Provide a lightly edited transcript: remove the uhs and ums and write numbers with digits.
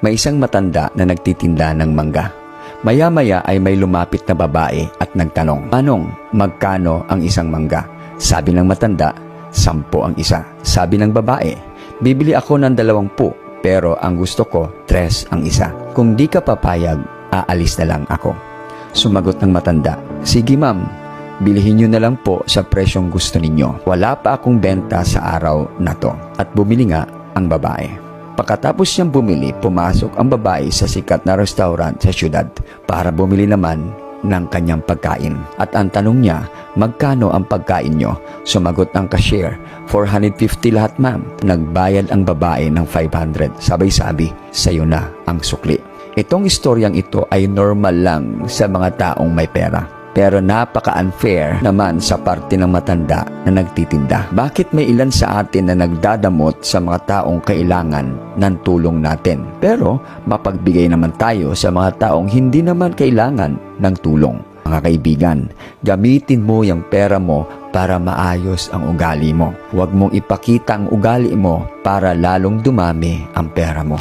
may isang matanda na nagtitinda ng mangga. Maya-maya ay may lumapit na babae at nagtanong, "Manong, magkano ang isang mangga?" Sabi ng matanda, 10 ang isa. Sabi ng babae, "Bibili ako ng 20, pero ang gusto ko, 3 ang isa. Kung di ka papayag, aalis na lang ako." Sumagot ng matanda, "Sige ma'am, bilhin nyo na lang po sa presyong gusto ninyo. Wala pa akong benta sa araw na to." At bumili nga ang babae. Pagkatapos niyang bumili, pumasok ang babae sa sikat na restaurant sa syudad para bumili naman ng kanyang pagkain. At ang tanong niya, "Magkano ang pagkain nyo?" Sumagot ang cashier, 450 lahat ma'am. Nagbayad ang babae ng 500. Sabay-sabi, "Sayo na ang sukli." Itong istoryang ito ay normal lang sa mga taong may pera. Pero napaka-unfair naman sa parte ng matanda na nagtitinda. Bakit may ilan sa atin na nagdadamot sa mga taong kailangan ng tulong natin? Pero mapagbigay naman tayo sa mga taong hindi naman kailangan ng tulong. Mga kaibigan, gamitin mo yung pera mo para maayos ang ugali mo. Huwag mong ipakita ang ugali mo para lalong dumami ang pera mo.